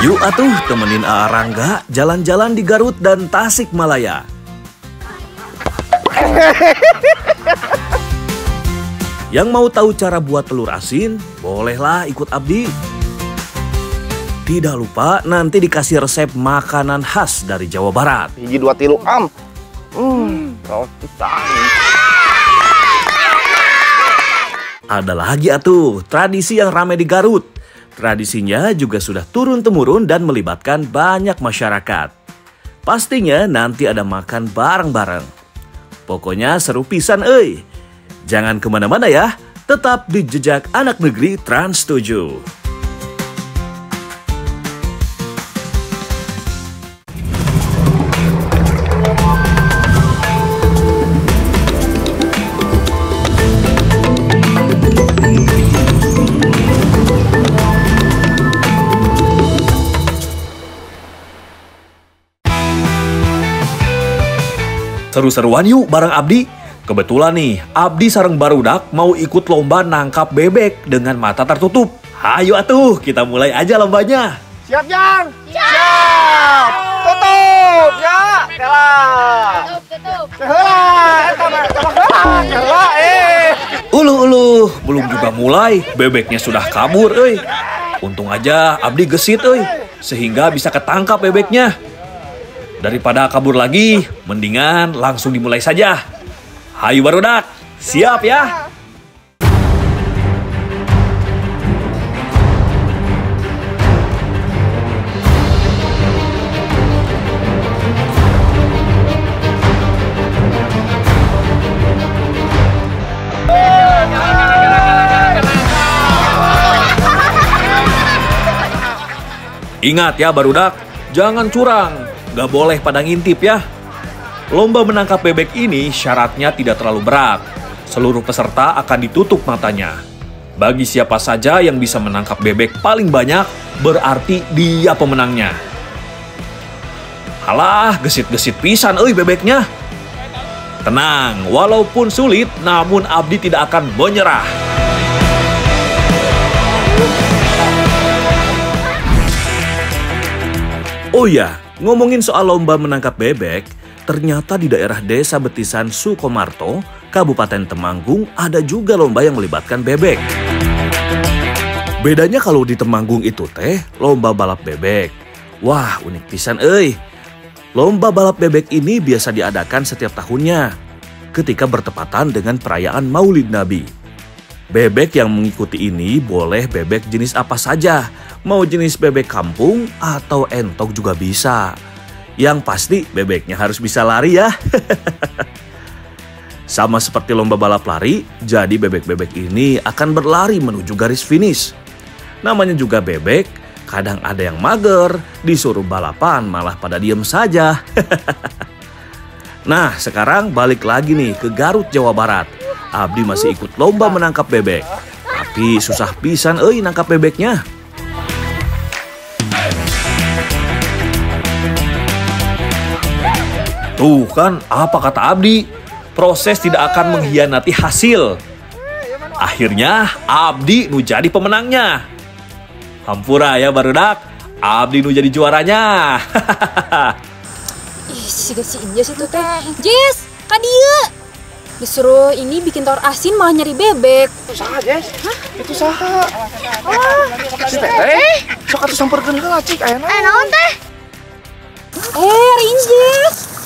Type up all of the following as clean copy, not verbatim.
Yuk atuh temenin Aa Rangga jalan-jalan di Garut dan Tasikmalaya. Yang mau tahu cara buat telur asin, bolehlah ikut Abdi. Tidak lupa nanti dikasih resep makanan khas dari Jawa Barat. Hiji 2 3 am. Ada lagi atuh tradisi yang ramai di Garut. Tradisinya juga sudah turun-temurun dan melibatkan banyak masyarakat. Pastinya nanti ada makan bareng-bareng. Pokoknya seru pisan euy. Jangan kemana-mana ya, tetap di Jejak Anak Negeri Trans 7. Seru-seruan yuk bareng Abdi. Kebetulan nih, Abdi sareng barudak mau ikut lomba nangkap bebek dengan mata tertutup. Hayo atuh, kita mulai aja lombanya. Siap, Jang? Siap! Tutup, ya! Kela! Tutup! Kela! Uluh, belum juga mulai, bebeknya sudah kabur, euy. Untung aja Abdi gesit, euy, sehingga bisa ketangkap bebeknya. Daripada kabur lagi, mendingan langsung dimulai saja. Hayu barudak, siap ya? Ingat ya barudak, jangan curang. Gak boleh pada ngintip ya. Lomba menangkap bebek ini syaratnya tidak terlalu berat. Seluruh peserta akan ditutup matanya. Bagi siapa saja yang bisa menangkap bebek paling banyak, berarti dia pemenangnya. Halah, gesit-gesit pisan euy bebeknya. Tenang, walaupun sulit, namun Abdi tidak akan menyerah. Oh ya, ngomongin soal lomba menangkap bebek, ternyata di daerah Desa Betisan Sukomarto, Kabupaten Temanggung ada juga lomba yang melibatkan bebek. Bedanya kalau di Temanggung itu teh lomba balap bebek. Wah, unik pisan euy. Lomba balap bebek ini biasa diadakan setiap tahunnya ketika bertepatan dengan perayaan Maulid Nabi. Bebek yang mengikuti ini boleh bebek jenis apa saja. Mau jenis bebek kampung atau entok juga bisa. Yang pasti bebeknya harus bisa lari ya. Sama seperti lomba balap lari, jadi bebek-bebek ini akan berlari menuju garis finish. Namanya juga bebek, kadang ada yang mager, disuruh balapan malah pada diem saja. Nah, sekarang balik lagi nih ke Garut, Jawa Barat. Abdi masih ikut lomba menangkap bebek. Tapi susah pisan euy nangkap bebeknya. Tuh kan, apa kata Abdi? Proses tidak akan mengkhianati hasil. Akhirnya, Abdi nu jadi pemenangnya. Hampura ya barudak, Abdi nu jadi juaranya. Ih, si Injes itu teh. Jess, ka dieu. Disuruh ini bikin telur asin malah nyari bebek. Itu saha, Jess? Hah? Itu saha? Si Teteh? Sok atuh samperkeun heula cik aya naon? Naon teh? Injes.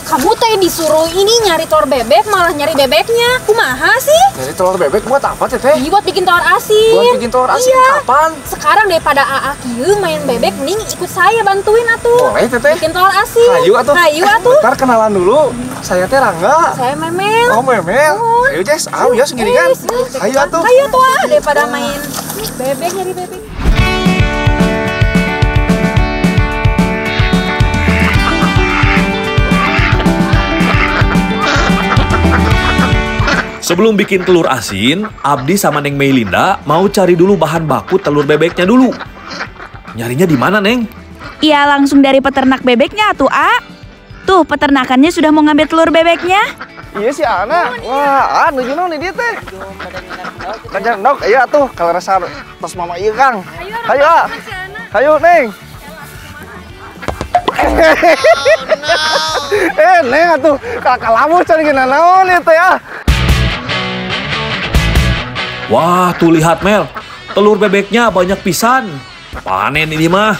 Kamu teh disuruh ini nyari telur bebek malah nyari bebeknya. Kumaha sih? Nyari telur bebek buat apa, Teteh? Iya, buat bikin telur asin. Buat bikin telur asin iya. Kapan? Sekarang daripada AA kieu main bebek, mending ikut saya bantuin atuh. Boleh, Teteh. Bikin telur asin. Hayu atuh. Bentar kenalan dulu. Saya teh Rangga. Saya Memel. Oh, Memel. Ayo, Jess. Ya sendirian. Hayu atuh. Hayu atuh daripada main bebek nyari bebek. Sebelum bikin telur asin, Abdi sama Neng Meilinda mau cari dulu bahan baku telur bebeknya dulu. Nyarinya di mana, Neng? Iya, langsung dari peternak bebeknya tuh, A. Tuh, peternakannya sudah mau ngambil telur bebeknya. Iya si Ana. Wah, nuju naon di dieu teh? Kajar ndok, iya tuh kalau rasa tos mama ieu Kang. Hayu. Hayu Neng. Neng atuh kalamun cari gina naon itu ya. Wah, tuh lihat Mel. Telur bebeknya banyak pisan. Panen ini mah.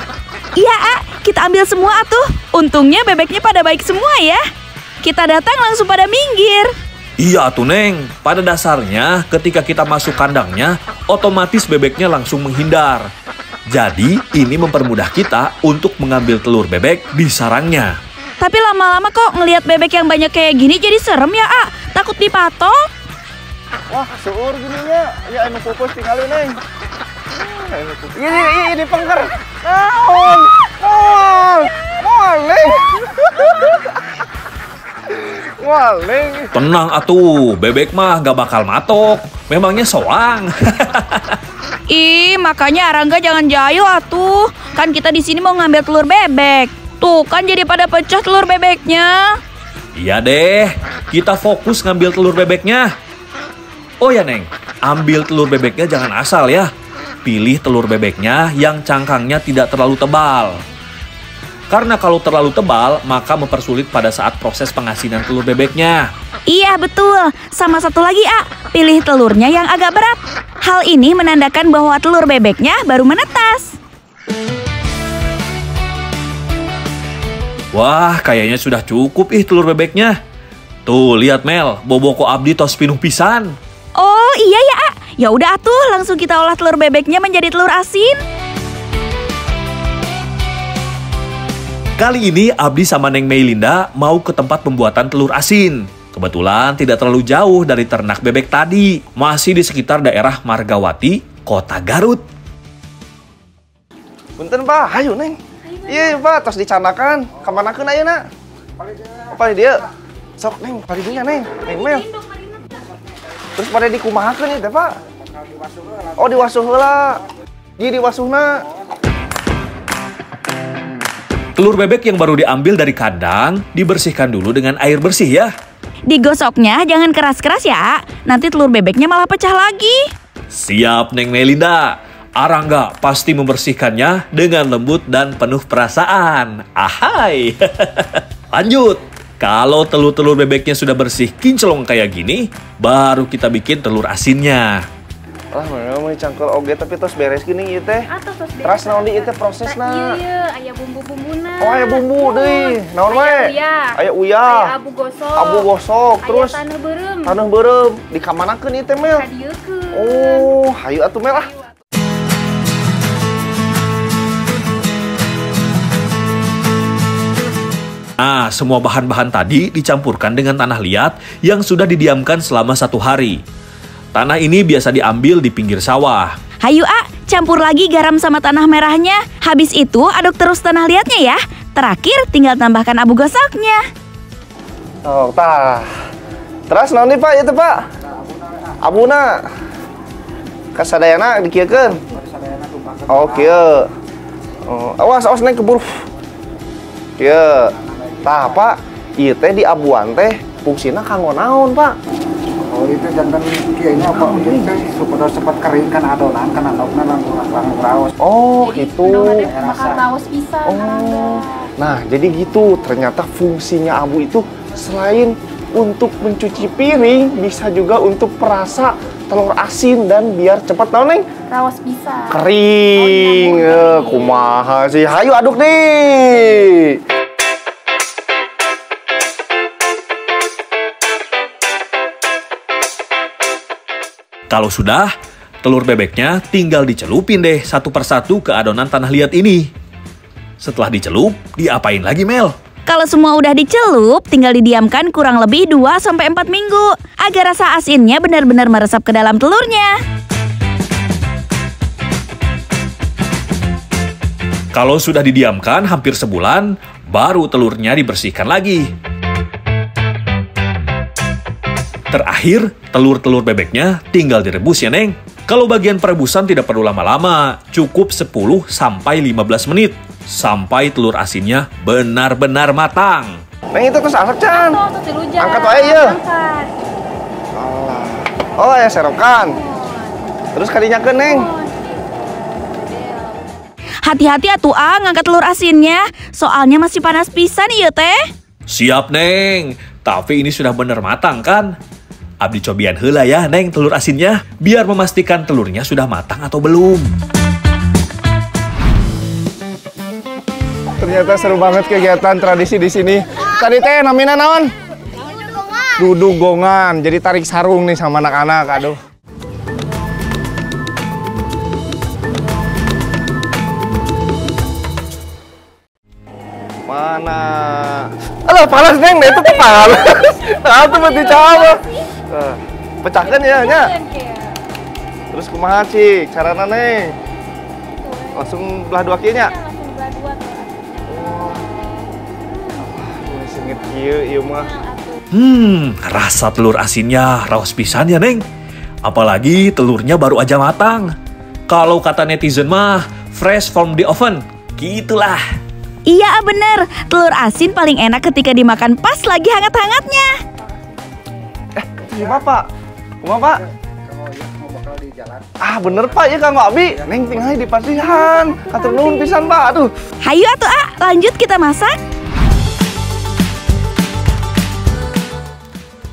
Iya, A. Kita ambil semua atuh. Untungnya bebeknya pada baik semua ya. Kita datang langsung pada minggir. Iya tuh Neng. Pada dasarnya ketika kita masuk kandangnya, otomatis bebeknya langsung menghindar. Jadi ini mempermudah kita untuk mengambil telur bebek di sarangnya. Tapi lama-lama kok ngelihat bebek yang banyak kayak gini jadi serem ya, A. Takut dipatok. Wah, seueur gininya. Ya anu pupus tinggalin Neng. Ini pengker. Naon? Neng. Neng. Tenang atuh, bebek mah gak bakal matok. Memangnya soang. Ih, makanya Arangga jangan jayo atuh. Kan kita di sini mau ngambil telur bebek. Tuh kan jadi pada pecah telur bebeknya. Iya deh, kita fokus ngambil telur bebeknya. Oh ya Neng, ambil telur bebeknya jangan asal ya. Pilih telur bebeknya yang cangkangnya tidak terlalu tebal. Karena kalau terlalu tebal, maka mempersulit pada saat proses pengasinan telur bebeknya. Iya betul. Sama satu lagi, A. Pilih telurnya yang agak berat. Hal ini menandakan bahwa telur bebeknya baru menetas. Wah, kayaknya sudah cukup telur bebeknya. Tuh, lihat Mel, boboko abdi tos pinuh pisan. Oh iya ya, A. Ya udah atuh, langsung kita olah telur bebeknya menjadi telur asin. Kali ini Abdi sama Neng Meilinda mau ke tempat pembuatan telur asin. Kebetulan tidak terlalu jauh dari ternak bebek tadi. Masih di sekitar daerah Margawati, Kota Garut. Punten Pak, hayu Neng. Iya Pak, tos dicanakan. Kamanakeun ayeuna? Apa dia? Sok Neng, pari dinya Neng. Neng Mel. Terus pada dikumahakeun ya teh Pak? Oh diwasuh heula. Ieu diwasuhna. Telur bebek yang baru diambil dari kandang dibersihkan dulu dengan air bersih ya. Digosoknya jangan keras-keras ya, nanti telur bebeknya malah pecah lagi. Siap Neng Melinda. Arangga pasti membersihkannya dengan lembut dan penuh perasaan. Ahai. Lanjut. Kalau telur-telur bebeknya sudah bersih kinclong kayak gini, baru kita bikin telur asinnya. Lah mau cangkel oge tapi tos beres gini ieu teh. Teras naon di ieu teh prosesna? Iya, aya bumbu-bumbuna. Oh aya bumbu deui. Naon we? Aya uyah. Aya abu gosok. Abu gosok terus Aya taneuh beureum. taneuh beureum dikamanakeun ieu teh Mel. Kadiekeun. Oh, hayu atuh Mel ah. Nah, semua bahan-bahan tadi dicampurkan dengan tanah liat yang sudah didiamkan selama 1 hari. Tanah ini biasa diambil di pinggir sawah. Hayu A, campur lagi garam sama tanah merahnya. Habis itu aduk terus tanah liatnya ya. Terakhir tinggal tambahkan abu gosoknya. Oh, tah. Terus naon nih Pak ieu teh Pak? Abuna. Kasadayana dikieukeun. Oh, kieu. Oh, awas Neng keburu. Kieu. Tah Pak, ieu teh di abuan teh fungsina kanggo naon Pak? Oh itu jantan kiainya apa mungkin teh supaya cepat kering kan adonan kan laukna langsung raos. Oh gitu. Bakal raos pisan. Oh. Nah jadi gitu ternyata fungsinya abu itu selain untuk mencuci piring bisa juga untuk perasa telur asin dan biar cepat naon Neng? Raos pisan. Kering. Kumaha sih? Hayu aduk nih. Kalau sudah, telur bebeknya tinggal dicelupin deh satu persatu ke adonan tanah liat ini. Setelah dicelup, diapain lagi Mel? Kalau semua udah dicelup, tinggal didiamkan kurang lebih 2-4 minggu agar rasa asinnya benar-benar meresap ke dalam telurnya. Kalau sudah didiamkan hampir sebulan, baru telurnya dibersihkan lagi. Terakhir, telur-telur bebeknya tinggal direbus ya Neng. Kalau bagian perebusan tidak perlu lama-lama, cukup 10-15 menit. Sampai telur asinnya benar-benar matang. Neng itu terus asak Can. Angkat wae ieu. Oh ya serokan. Terus kadinyakeun Neng. Hati-hati atuh ngangkat telur asinnya. Soalnya masih panas pisan ieu teh. Siap, Neng. Tapi ini sudah bener matang kan? Abdi cobian heula ya, Neng, telur asinnya. Biar memastikan telurnya sudah matang atau belum. Ternyata seru banget kegiatan tradisi di sini. Tadi teh namina naon? Dudugongan. Jadi tarik sarung nih sama anak-anak. Aduh. Mana? Alah panas Neng, itu tuh panas. Nah, tuh berarti coba. Pecahkan ya, nya. Terus kumaha cik, carana Neng? Langsung belah dua kieu nya. Sengit kieu ieu mah. Rasa telur asinnya raos pisan ya, Neng. Apalagi telurnya baru aja matang. Kalau kata netizen mah, fresh from the oven. Gitulah. Iya bener, telur asin paling enak ketika dimakan pas lagi hangat-hangatnya. Iya Bapak. Kumaha Pak? Kalau ya mau bakal di jalan. Ah bener Pak, ya Kang Abi. Neng tinggal di pasihan. Katur nuhun pisan Pak, aduh. Hayu atuh lanjut kita masak.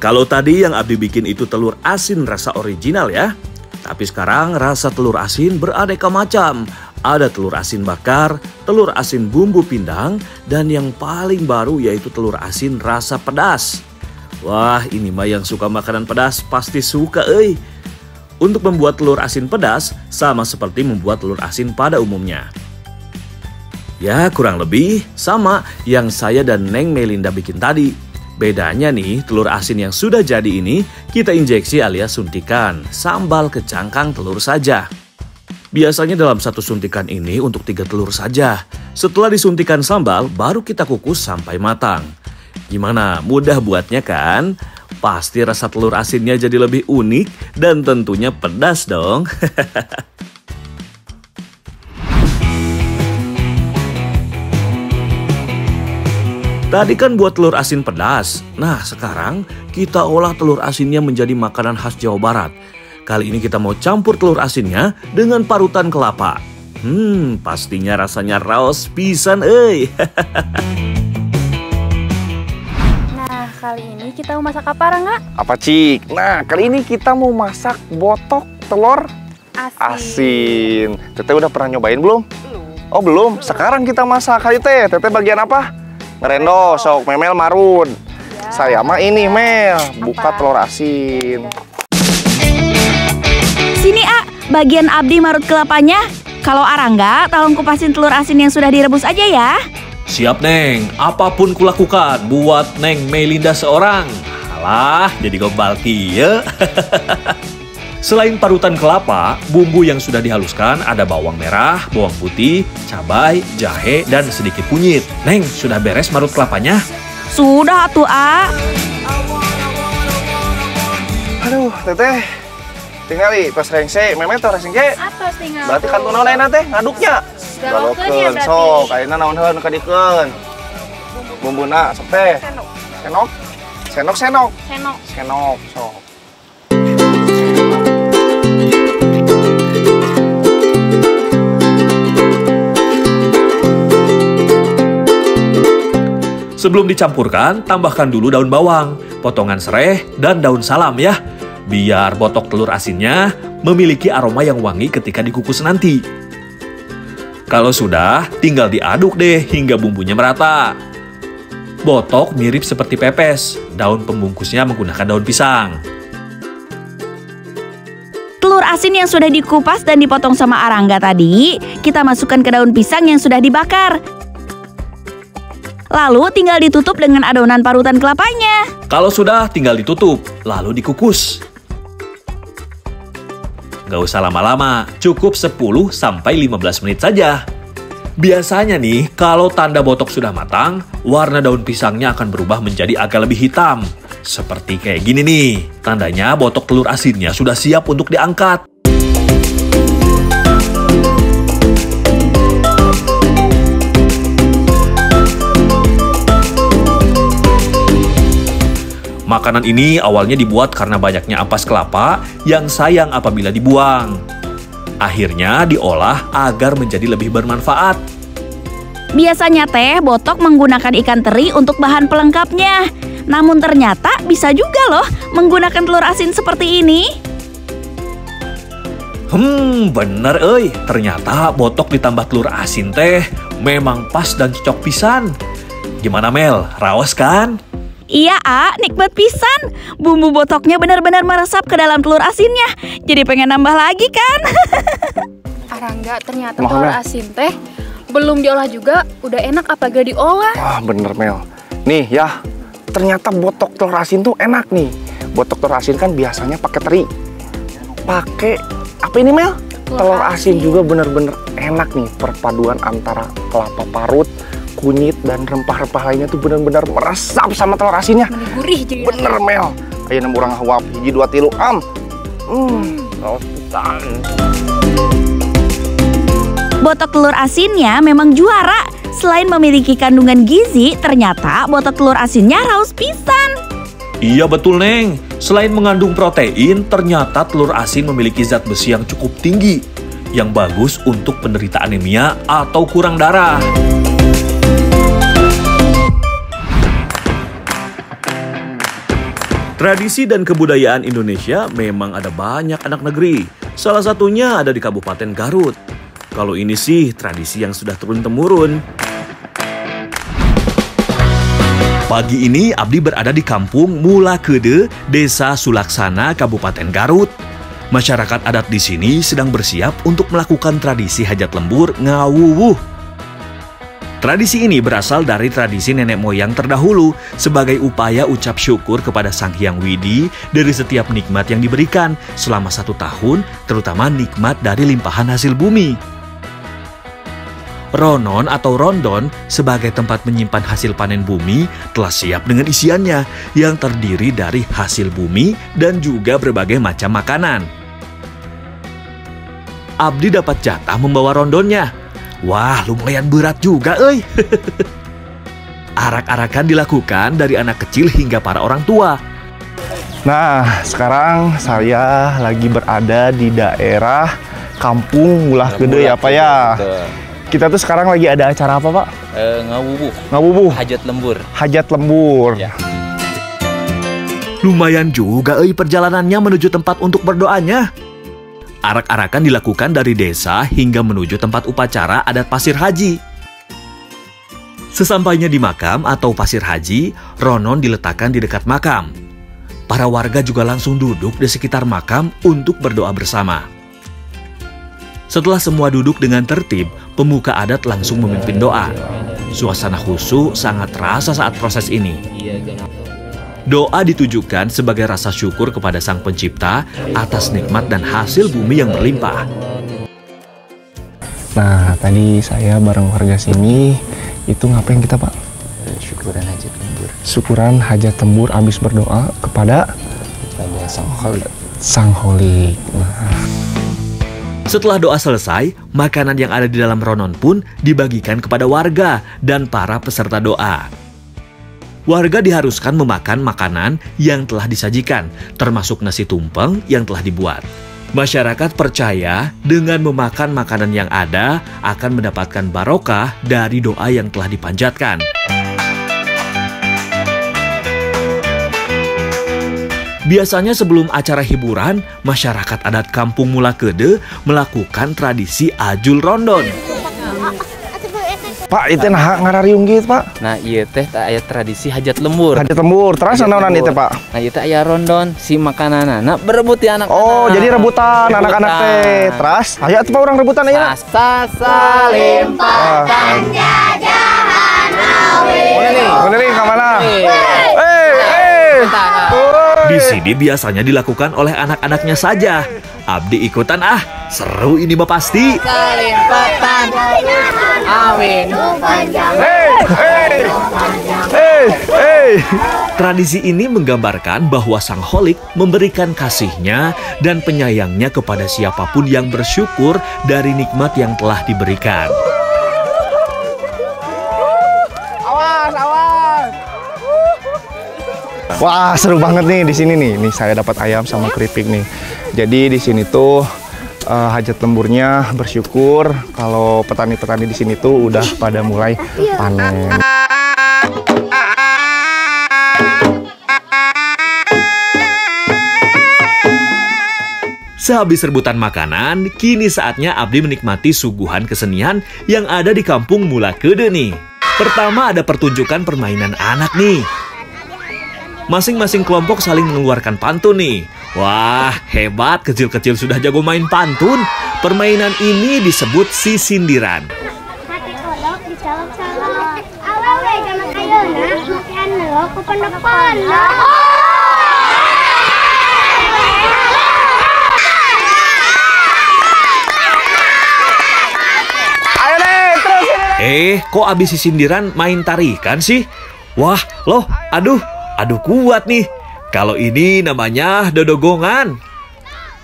Kalau tadi yang Abdi bikin itu telur asin rasa original ya. Tapi sekarang rasa telur asin beraneka macam. Ada telur asin bakar, telur asin bumbu pindang, dan yang paling baru yaitu telur asin rasa pedas. Wah, ini mah yang suka makanan pedas pasti suka euy. Untuk membuat telur asin pedas sama seperti membuat telur asin pada umumnya. Ya, kurang lebih sama yang saya dan Neng Melinda bikin tadi. Bedanya nih, telur asin yang sudah jadi ini kita injeksi alias suntikan sambal ke cangkang telur saja. Biasanya dalam satu suntikan ini untuk 3 telur saja. Setelah disuntikan sambal, baru kita kukus sampai matang. Gimana? Mudah buatnya kan? Pasti rasa telur asinnya jadi lebih unik dan tentunya pedas dong. Tadi kan buat telur asin pedas. Nah, sekarang kita olah telur asinnya menjadi makanan khas Jawa Barat. Kali ini kita mau campur telur asinnya dengan parutan kelapa. Pastinya rasanya raos pisan euy. Nah, kali ini kita mau masak apa, Rangga? Apa Cik? Nah, kali ini kita mau masak botok telur asin. Teteh udah pernah nyobain belum? Belum. Oh, belum. Sekarang kita masak. Ayo Teh, Teteh bagian apa? Ngerendo, sok Memel marun. Ya. Saya mah ini Mel, buka telur asin. Sini bagian Abdi marut kelapanya. Kalau Arangga, tolong kupasin telur asin yang sudah direbus aja ya. Siap Neng, apapun kulakukan buat Neng Melinda seorang. Alah, jadi gombal kieu. Selain parutan kelapa, bumbu yang sudah dihaluskan ada bawang merah, bawang putih, cabai, jahe, dan sedikit kunyit. Neng, sudah beres marut kelapanya? Sudah tuh Aduh, Teteh. Tinggali, kos rengse, memang tuh rengse. Atos tinggal. Berarti kan naon ayeuna teh ngaduknya. Galokeun ya berarti. Sok, ayeuna naon heun kadikeun. Bumbuna sok teh. Senok. Senok. Sok. Sebelum dicampurkan, tambahkan dulu daun bawang, potongan serai, dan daun salam ya. Biar botok telur asinnya memiliki aroma yang wangi ketika dikukus nanti. Kalau sudah, tinggal diaduk deh hingga bumbunya merata. Botok mirip seperti pepes, daun pembungkusnya menggunakan daun pisang. telur asin yang sudah dikupas dan dipotong sama Arangga tadi, kita masukkan ke daun pisang yang sudah dibakar. Lalu tinggal ditutup dengan adonan parutan kelapanya. Kalau sudah, tinggal ditutup, lalu dikukus. Gak usah lama-lama, cukup 10-15 menit saja. Biasanya nih, kalau tanda botok sudah matang, warna daun pisangnya akan berubah menjadi agak lebih hitam. Seperti kayak gini nih, tandanya botok telur asinnya sudah siap untuk diangkat. Makanan ini awalnya dibuat karena banyaknya ampas kelapa yang sayang apabila dibuang. Akhirnya diolah agar menjadi lebih bermanfaat. Biasanya teh botok menggunakan ikan teri untuk bahan pelengkapnya. Namun ternyata bisa juga loh menggunakan telur asin seperti ini. Bener euy. Ternyata botok ditambah telur asin teh memang pas dan cocok pisan. Gimana Mel, raos kan? Iya, nikmat pisan. Bumbu botoknya benar-benar meresap ke dalam telur asinnya. Jadi pengen nambah lagi kan? Arangga, ternyata telur asin teh belum diolah juga udah enak apalagi diolah. Wah bener Mel. Nih ya, ternyata botok telur asin tuh enak nih. Botok telur asin kan biasanya pakai teri. Pakai apa ini Mel? Telur asin juga bener-bener enak nih. Perpaduan antara kelapa parut, kunyit, dan rempah-rempah lainnya tuh bener-bener meresap sama telur asinnya. Gurih jadi. Bener Mel. Ayo nemu urang huap hiji 2 3 rotan. Botok telur asinnya memang juara. Selain memiliki kandungan gizi, ternyata botok telur asinnya raus pisan. Iya betul Neng. Selain mengandung protein, ternyata telur asin memiliki zat besi yang cukup tinggi, yang bagus untuk penderita anemia atau kurang darah. Tradisi dan kebudayaan Indonesia memang ada banyak anak negeri. Salah satunya ada di Kabupaten Garut. Kalau ini sih tradisi yang sudah turun-temurun. Pagi ini Abdi berada di kampung Mula Kede, Desa Sulaksana, Kabupaten Garut. Masyarakat adat di sini sedang bersiap untuk melakukan tradisi hajat lembur ngawuwuh. Tradisi ini berasal dari tradisi nenek moyang terdahulu sebagai upaya ucap syukur kepada Sang Hyang Widi dari setiap nikmat yang diberikan selama 1 tahun, terutama nikmat dari limpahan hasil bumi. Ronon atau rondon sebagai tempat menyimpan hasil panen bumi telah siap dengan isiannya yang terdiri dari hasil bumi dan juga berbagai macam makanan. Abdi dapat jatah membawa rondonnya. Wah, lumayan berat juga, euy. Arak-arakan dilakukan dari anak kecil hingga para orang tua. Nah, sekarang saya lagi berada di daerah Kampung Mula Kede ya Pak ya. Kita tuh sekarang lagi ada acara apa Pak? Ngawuwuh. Ngawuwuh. Hajat lembur. Hajat lembur. Ya. Lumayan juga perjalanannya menuju tempat untuk berdoanya. Arak-arakan dilakukan dari desa hingga menuju tempat upacara adat pasir haji. Sesampainya di makam atau pasir haji, ronon diletakkan di dekat makam. Para warga juga langsung duduk di sekitar makam untuk berdoa bersama. Setelah semua duduk dengan tertib, pemuka adat langsung memimpin doa. Suasana khusyuk sangat terasa saat proses ini. Doa ditujukan sebagai rasa syukur kepada Sang Pencipta atas nikmat dan hasil bumi yang berlimpah. Nah, tadi saya bareng warga sini, itu ngapain kita Pak? Syukuran hajat lembur. Syukuran hajat lembur habis berdoa kepada Sang Holik. Sang Holik. Nah. Setelah doa selesai, makanan yang ada di dalam ronon pun dibagikan kepada warga dan para peserta doa. Warga diharuskan memakan makanan yang telah disajikan, termasuk nasi tumpeng yang telah dibuat. Masyarakat percaya dengan memakan makanan yang ada akan mendapatkan barokah dari doa yang telah dipanjatkan. Biasanya sebelum acara hiburan, masyarakat adat Kampung Mula Kede melakukan tradisi ajul rondon. Pak, itu nah ngarariung gitu Pak. Nah, iya teh aya tradisi hajat lembur. Hajat lembur, terus naonan itu Pak? Nah, itu aya rondon si makanan anak berebut ya anak. Oh, jadi rebutan anak-anak teh. Terus, ayo tuh Pak orang rebutan aja. Limpahkan jajahan awil. Mana nih, kemana? Di sini biasanya dilakukan oleh anak-anaknya saja. Abdi ikutan seru ini mah pasti. Limpahkan awil. Tradisi ini menggambarkan bahwa Sang Holik memberikan kasihnya dan penyayangnya kepada siapapun yang bersyukur dari nikmat yang telah diberikan. Wah, seru banget nih di sini nih. Nih saya dapat ayam sama keripik nih. Jadi di sini tuh hajat lemburnya, bersyukur kalau petani-petani di sini tuh udah pada mulai panen. Sehabis rebutan makanan, kini saatnya Abdi menikmati suguhan kesenian yang ada di kampung Mulakede nih. Pertama ada pertunjukan permainan anak nih. Masing-masing kelompok saling mengeluarkan pantun nih. Wah, hebat, kecil-kecil sudah jago main pantun. Permainan ini disebut sisindiran. Hati kodok dicolok-colok. Awewe zaman ayeuna make anelok ku pondok-pondok. Kok abis sisindiran main tarikan sih? Wah, loh, aduh kuat nih. Kalau ini namanya dodogongan.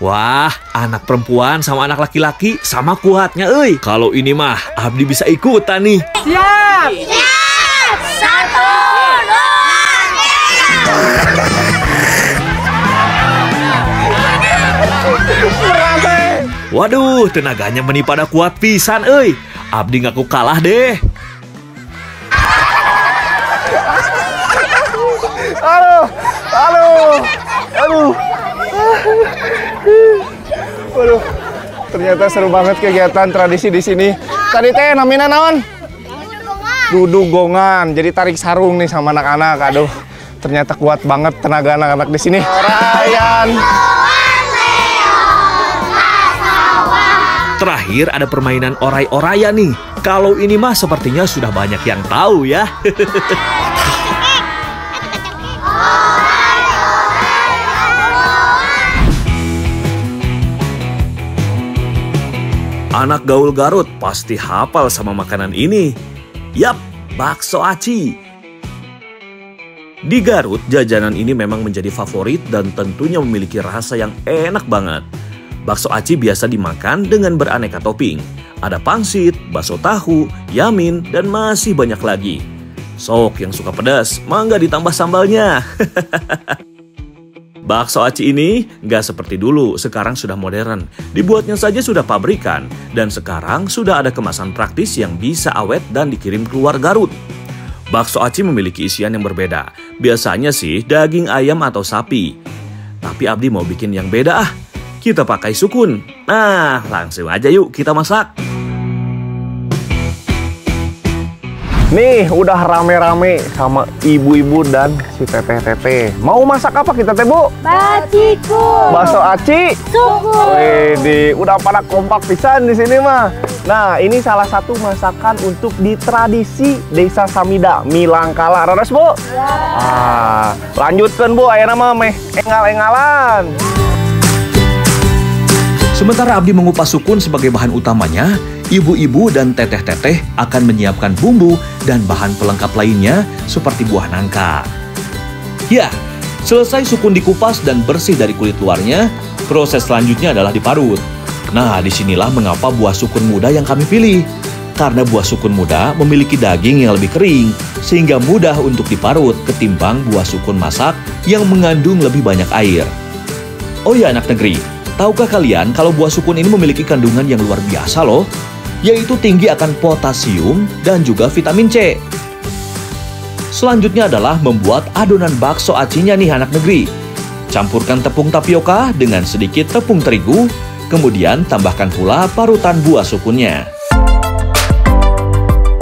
Wah, anak perempuan sama anak laki-laki sama kuatnya, euy. Kalau ini mah Abdi bisa ikutan nih. Siap! Siap! 1, 2, 3. Waduh, tenaganya meni pada kuat pisan, euy. Abdi ngaku kalah deh. Waduh, ternyata seru banget kegiatan tradisi di sini. Tadi teh namanya naon? Dudugongan. Jadi tarik sarung nih sama anak-anak. Aduh, ternyata kuat banget tenaga anak-anak di sini. Ryan. Terakhir ada permainan orai-oraya nih. Kalau ini mah sepertinya sudah banyak yang tahu ya. Anak gaul Garut pasti hafal sama makanan ini. Yap, bakso aci. Di Garut, jajanan ini memang menjadi favorit dan tentunya memiliki rasa yang enak banget. Bakso aci biasa dimakan dengan beraneka topping. Ada pangsit, bakso tahu, yamin, dan masih banyak lagi. Sok yang suka pedas, mangga ditambah sambalnya. Bakso aci ini nggak seperti dulu, sekarang sudah modern. Dibuatnya saja sudah pabrikan, dan sekarang sudah ada kemasan praktis yang bisa awet dan dikirim keluar Garut. Bakso aci memiliki isian yang berbeda. Biasanya sih daging ayam atau sapi. Tapi Abdi mau bikin yang beda ah. Kita pakai sukun. Nah, langsung aja yuk kita masak. Nih, udah rame-rame sama ibu-ibu dan si teteh-teteh. Mau masak apa kita teh, Bu? Baciku. Bakso aci. Suku. Wede, udah pada kompak pisan di sini mah. Nah, ini salah satu masakan untuk di tradisi Desa Samida, Milangkala. Rares, Bu? Ya. Lanjutkan, Bu. Ayeuna mah meh engal-engalan. Sementara Abdi mengupas sukun sebagai bahan utamanya, ibu-ibu dan teteh-teteh akan menyiapkan bumbu dan bahan pelengkap lainnya seperti buah nangka. Ya, selesai sukun dikupas dan bersih dari kulit luarnya, proses selanjutnya adalah diparut. Nah, disinilah mengapa buah sukun muda yang kami pilih. Karena buah sukun muda memiliki daging yang lebih kering, sehingga mudah untuk diparut ketimbang buah sukun masak yang mengandung lebih banyak air. Oh ya anak negeri, tahukah kalian kalau buah sukun ini memiliki kandungan yang luar biasa loh, yaitu tinggi akan potasium dan juga vitamin C. Selanjutnya adalah membuat adonan bakso acinya nih anak negeri. Campurkan tepung tapioka dengan sedikit tepung terigu, kemudian tambahkan pula parutan buah sukunnya.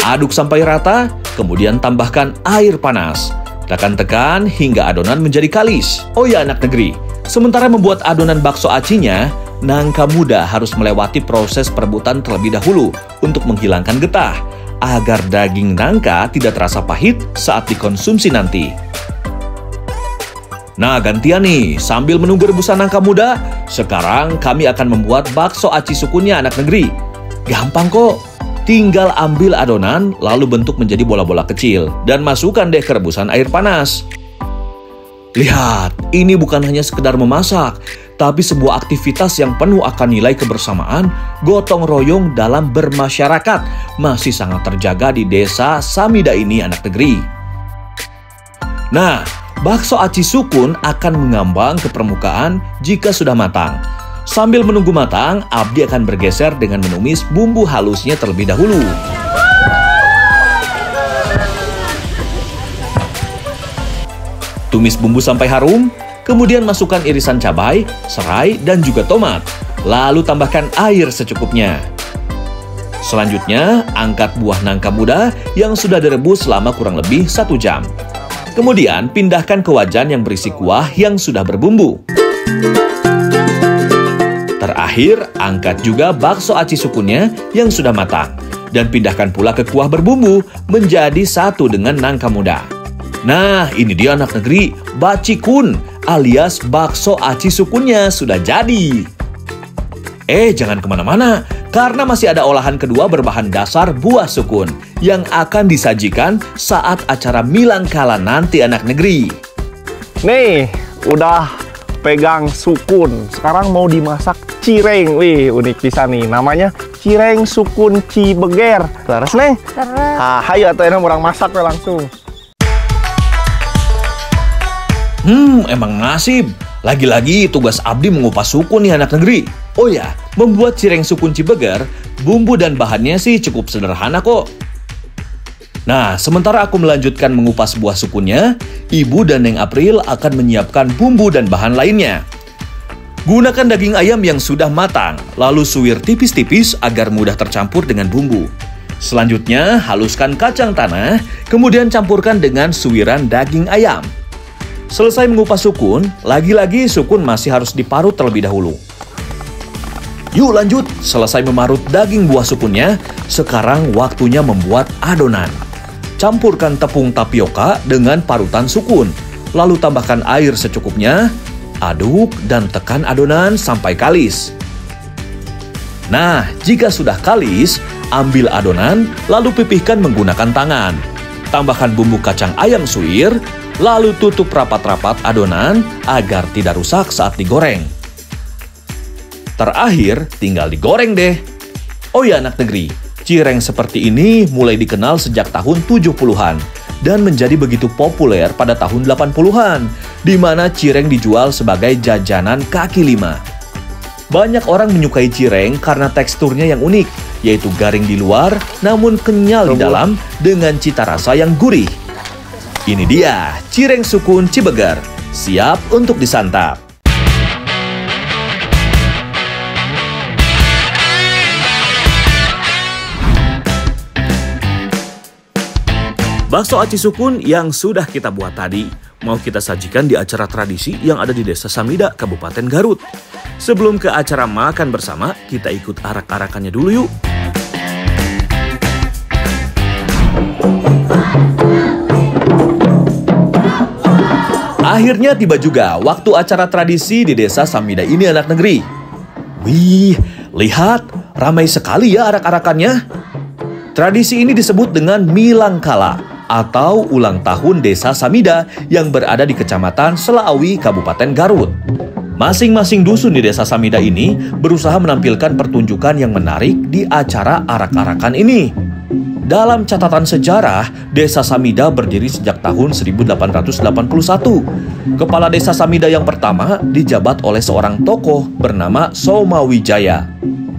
Aduk sampai rata, kemudian tambahkan air panas. Tekan-tekan hingga adonan menjadi kalis. Oh ya anak negeri, sementara membuat adonan bakso acinya, nangka muda harus melewati proses perebutan terlebih dahulu untuk menghilangkan getah, agar daging nangka tidak terasa pahit saat dikonsumsi nanti. Nah gantian nih, sambil menunggu rebusan nangka muda, sekarang kami akan membuat bakso aci sukunnya anak negeri. Gampang kok, tinggal ambil adonan lalu bentuk menjadi bola-bola kecil dan masukkan deh ke rebusan air panas. Lihat, ini bukan hanya sekedar memasak, tapi sebuah aktivitas yang penuh akan nilai kebersamaan, gotong royong dalam bermasyarakat, masih sangat terjaga di Desa Samida ini anak negeri. Nah, bakso aci sukun akan mengambang ke permukaan jika sudah matang. Sambil menunggu matang, Abdi akan bergeser dengan menumis bumbu halusnya terlebih dahulu. Tumis bumbu sampai harum, kemudian masukkan irisan cabai, serai, dan juga tomat. Lalu tambahkan air secukupnya. Selanjutnya, angkat buah nangka muda yang sudah direbus selama kurang lebih 1 jam. Kemudian, pindahkan ke wajan yang berisi kuah yang sudah berbumbu. Terakhir, angkat juga bakso aci sukunnya yang sudah matang. Dan pindahkan pula ke kuah berbumbu menjadi satu dengan nangka muda. Nah, ini dia anak negeri, bacikun alias bakso aci sukunnya sudah jadi. Jangan kemana-mana, karena masih ada olahan kedua berbahan dasar buah sukun yang akan disajikan saat acara Milangkala nanti anak negeri. Nih, udah pegang sukun. Sekarang mau dimasak cireng. Wih, unik pisan nih. Namanya cireng sukun Cibeger. Terus nih? Terus. Hayu atuh enak orang masak we langsung. Emang nasib. Lagi-lagi tugas Abdi mengupas sukun nih anak negeri. Oh ya, membuat cireng sukun Cibeger, bumbu dan bahannya sih cukup sederhana kok. Nah, sementara aku melanjutkan mengupas buah sukunnya, Ibu dan Neng April akan menyiapkan bumbu dan bahan lainnya. Gunakan daging ayam yang sudah matang, lalu suwir tipis-tipis agar mudah tercampur dengan bumbu. Selanjutnya, haluskan kacang tanah, kemudian campurkan dengan suwiran daging ayam. Selesai mengupas sukun, lagi-lagi sukun masih harus diparut terlebih dahulu. Yuk lanjut, selesai memarut daging buah sukunnya, sekarang waktunya membuat adonan. Campurkan tepung tapioka dengan parutan sukun, lalu tambahkan air secukupnya, aduk dan tekan adonan sampai kalis. Nah, jika sudah kalis, ambil adonan, lalu pipihkan menggunakan tangan. Tambahkan bumbu kacang ayam suwir, lalu tutup rapat-rapat adonan agar tidak rusak saat digoreng. Terakhir, tinggal digoreng deh. Oh ya anak negeri, cireng seperti ini mulai dikenal sejak tahun 70-an dan menjadi begitu populer pada tahun 80-an, di mana cireng dijual sebagai jajanan kaki lima. Banyak orang menyukai cireng karena teksturnya yang unik, yaitu garing di luar namun kenyal di dalam dengan cita rasa yang gurih. Ini dia, cireng sukun Cibeger, siap untuk disantap. Bakso aci sukun yang sudah kita buat tadi, mau kita sajikan di acara tradisi yang ada di Desa Samida, Kabupaten Garut. Sebelum ke acara makan bersama, kita ikut arak-arakannya dulu yuk. Akhirnya tiba juga waktu acara tradisi di Desa Samida ini anak negeri. Wih, lihat, ramai sekali ya arak-arakannya. Tradisi ini disebut dengan Milangkala atau ulang tahun Desa Samida yang berada di Kecamatan Selaawi, Kabupaten Garut. Masing-masing dusun di Desa Samida ini berusaha menampilkan pertunjukan yang menarik di acara arak-arakan ini. Dalam catatan sejarah, Desa Samida berdiri sejak tahun 1881. Kepala Desa Samida yang pertama dijabat oleh seorang tokoh bernama Somawijaya.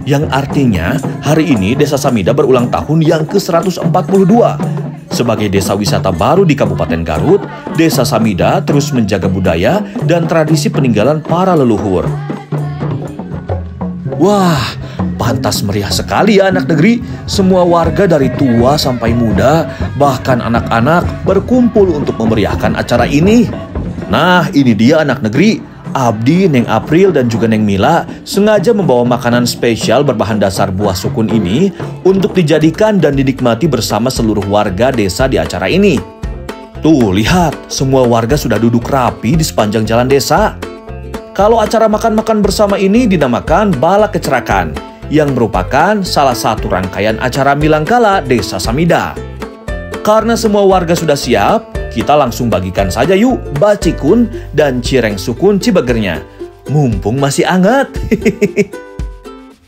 Yang artinya, hari ini Desa Samida berulang tahun yang ke-142. Sebagai desa wisata baru di Kabupaten Garut, Desa Samida terus menjaga budaya dan tradisi peninggalan para leluhur. Wah, pantas meriah sekali ya anak negeri. Semua warga dari tua sampai muda, bahkan anak-anak berkumpul untuk memeriahkan acara ini. Nah, ini dia anak negeri. Abdi, Neng April, dan juga Neng Mila sengaja membawa makanan spesial berbahan dasar buah sukun ini untuk dijadikan dan dinikmati bersama seluruh warga desa di acara ini. Tuh, lihat, semua warga sudah duduk rapi di sepanjang jalan desa. Kalau acara makan-makan bersama ini dinamakan Bala Kecerakan, yang merupakan salah satu rangkaian acara Milangkala Desa Samida. Karena semua warga sudah siap, kita langsung bagikan saja yuk bacikun dan cireng sukun Cibegernya. Mumpung masih hangat.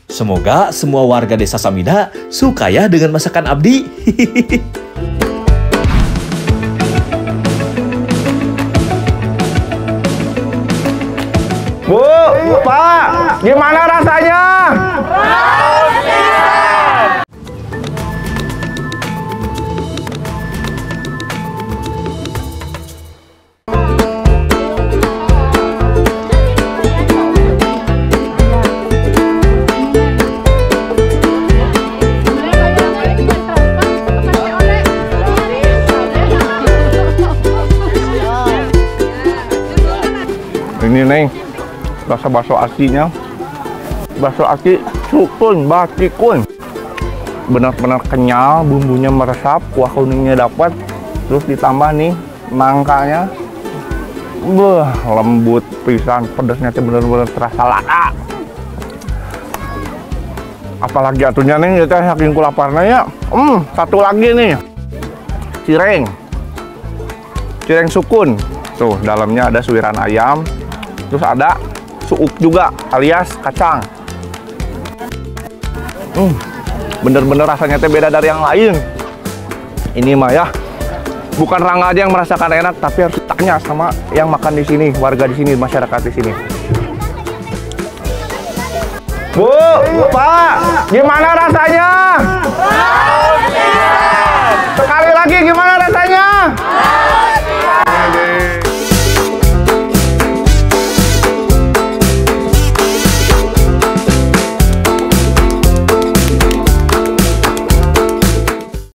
Semoga semua warga Desa Samida suka ya dengan masakan Abdi. Bu, Pak, Gimana rasanya? Ini Neng, rasa bakso aslinya. Bakso asli sukun, batikun. Benar-benar kenyal, bumbunya meresap, kuah kuningnya dapat. Terus ditambah nih nangkanya. Lembut pisan, pedasnya tuh benar-benar terasa lada. Apalagi atunya Neng, ya teh saking kulaparna ya. Satu lagi nih. Cireng sukun. Tuh, dalamnya ada suiran ayam. Terus ada suuk juga alias kacang. Bener-bener rasanya teh beda dari yang lain. Ini mah ya, bukan Rangga aja yang merasakan enak, tapi harus tanya sama yang makan di sini, warga di sini, masyarakat di sini. Bu, Pak, gimana